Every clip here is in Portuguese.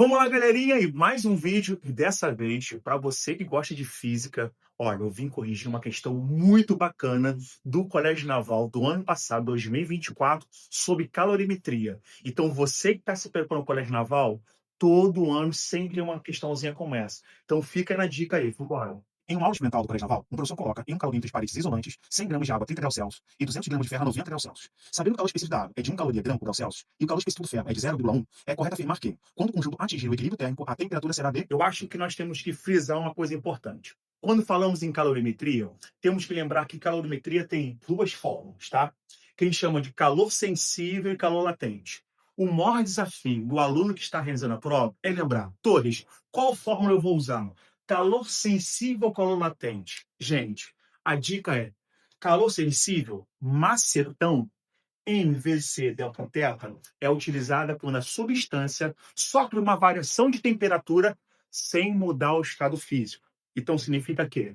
Vamos lá, galerinha, e mais um vídeo, e dessa vez, para você que gosta de física, olha, eu vim corrigir uma questão muito bacana do Colégio Naval do ano passado, 2024, sobre calorimetria. Então, você que está se preparando para o Colégio Naval, todo ano sempre tem uma questãozinha como essa. Então, fica na dica aí, vambora. Em uma aula experimental do Colégio Naval, um professor coloca em um calor entre paredes isolantes 100 gramas de água a 30 graus Celsius e 200 gramas de ferro a 90 graus Celsius. Sabendo que o calor específico da água é de 1 caloria grama por grau Celsius e o calor específico do ferro é de 0,1, é correto afirmar que, quando o conjunto atingir o equilíbrio térmico, a temperatura será de... Eu acho que nós temos que frisar uma coisa importante. Quando falamos em calorimetria, temos que lembrar que calorimetria tem duas formas, tá? Que a gente chama de calor sensível e calor latente. O maior desafio do aluno que está realizando a prova é lembrar, Torres, qual fórmula eu vou usar? Calor sensível ou calor latente? Gente, a dica é calor sensível, macetão, MVC delta teta é utilizada quando a substância sofre uma variação de temperatura sem mudar o estado físico. Então significa que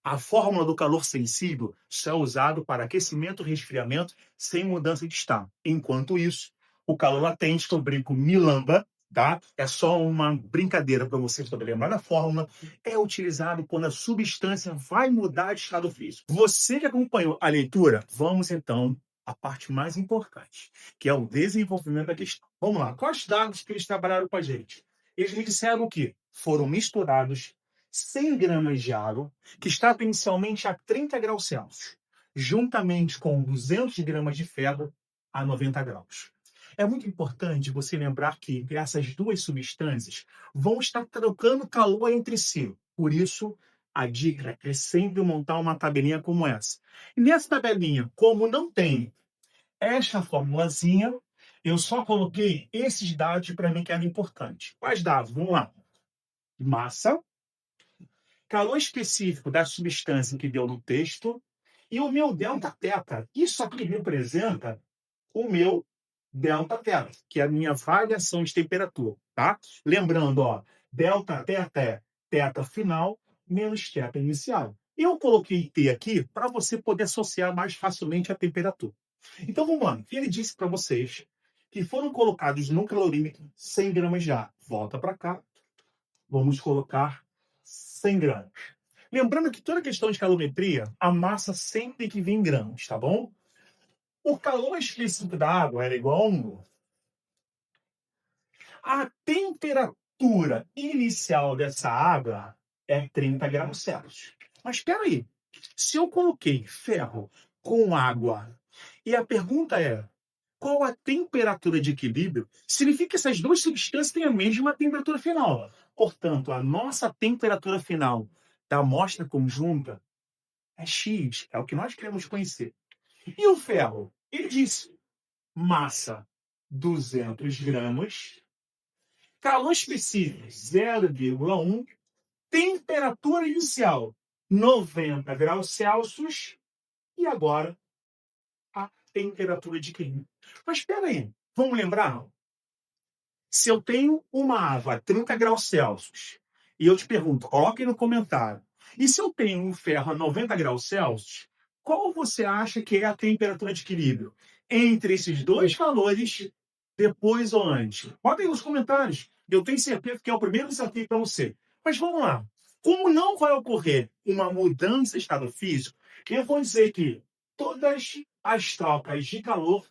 a fórmula do calor sensível só é usado para aquecimento e resfriamento sem mudança de estado. Enquanto isso, o calor latente, que eu brinco milamba, tá? É só uma brincadeira para você poder lembrar da fórmula, é utilizado quando a substância vai mudar de estado físico. Você que acompanhou a leitura, vamos então à parte mais importante, que é o desenvolvimento da questão. Vamos lá, quais dados que eles trabalharam com a gente? Eles me disseram que foram misturados 100 gramas de água, que estava inicialmente a 30 graus Celsius, juntamente com 200 gramas de ferro a 90 graus. É muito importante você lembrar que essas duas substâncias vão estar trocando calor entre si. Por isso, a dica é sempre montar uma tabelinha como essa. E nessa tabelinha, como não tem esta formulazinha, eu só coloquei esses dados para mim que eram importantes. Quais dados? Vamos lá. Massa, calor específico da substância que deu no texto e o meu delta teta. Isso aqui representa o meu delta teta, que é a minha variação de temperatura, tá? Lembrando, ó, delta teta é teta final menos teta inicial. Eu coloquei T aqui para você poder associar mais facilmente a temperatura. Então vamos lá. Ele disse para vocês que foram colocados no calorímetro 100 gramas de ar. Volta para cá. Vamos colocar 100 gramas. Lembrando que toda questão de calometria, a massa sempre tem que vir em gramas, tá bom? O calor específico da água era igual a 1. A temperatura inicial dessa água é 30 graus Celsius. Mas espera aí, se eu coloquei ferro com água e a pergunta é qual a temperatura de equilíbrio, significa que essas duas substâncias têm a mesma temperatura final. Portanto, a nossa temperatura final da amostra conjunta é X, é o que nós queremos conhecer. E o ferro? Ele disse massa 200 gramas, calor específico 0,1, temperatura inicial 90 graus Celsius e agora a temperatura de equilíbrio. Mas espera aí, vamos lembrar? Se eu tenho uma água a 30 graus Celsius e eu te pergunto, coloque no comentário, e se eu tenho um ferro a 90 graus Celsius, qual você acha que é a temperatura de equilíbrio entre esses dois valores, depois ou antes? Bota aí nos comentários. Eu tenho certeza que é o primeiro desafio para você. Mas vamos lá. Como não vai ocorrer uma mudança de estado físico, eu vou dizer que todas as trocas de calor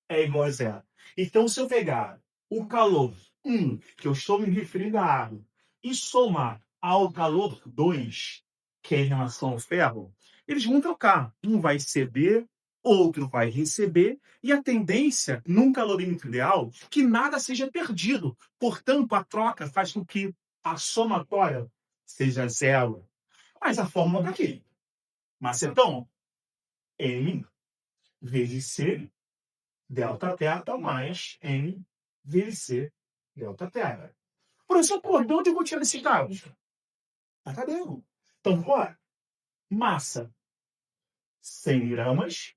é igual a zero. Então, se eu pegar o calor 1, que eu estou me referindo à água, e somar ao calor 2, que é em relação ao ferro, eles vão trocar. Um vai ceder, outro vai receber, e a tendência, num calorímetro ideal, que nada seja perdido. Portanto, a troca faz com que a somatória seja zero. Mas a fórmula está aqui. Macetão, M vezes C delta teta mais N vezes C delta teta. Professor, por onde eu vou tirar esses dados? Na tabela. Então, bora. Massa, 100 gramas.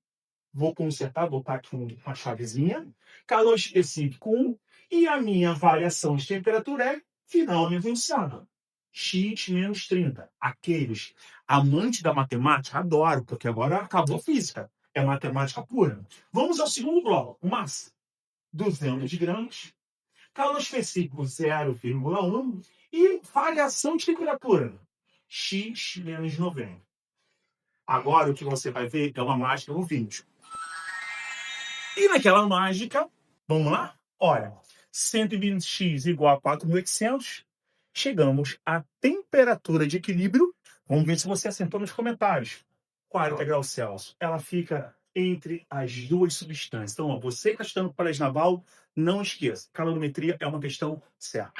Vou consertar, botar aqui uma chavezinha. Calor específico 1. E a minha variação de temperatura é final inicial. X menos 30. Aqueles amantes da matemática adoram, porque agora acabou a física. É matemática pura. Vamos ao segundo bloco, massa. 200 gramas, calor específico 0,1 e variação de temperatura X menos 90. Agora o que você vai ver é uma mágica no vídeo. E naquela mágica, vamos lá? Olha, 120x igual a 4.800, chegamos à temperatura de equilíbrio. Vamos ver se você acertou nos comentários. 40 graus Celsius. Ela fica entre as duas substâncias. Então, ó, você que está estudando para a naval, não esqueça, calorimetria é uma questão certa.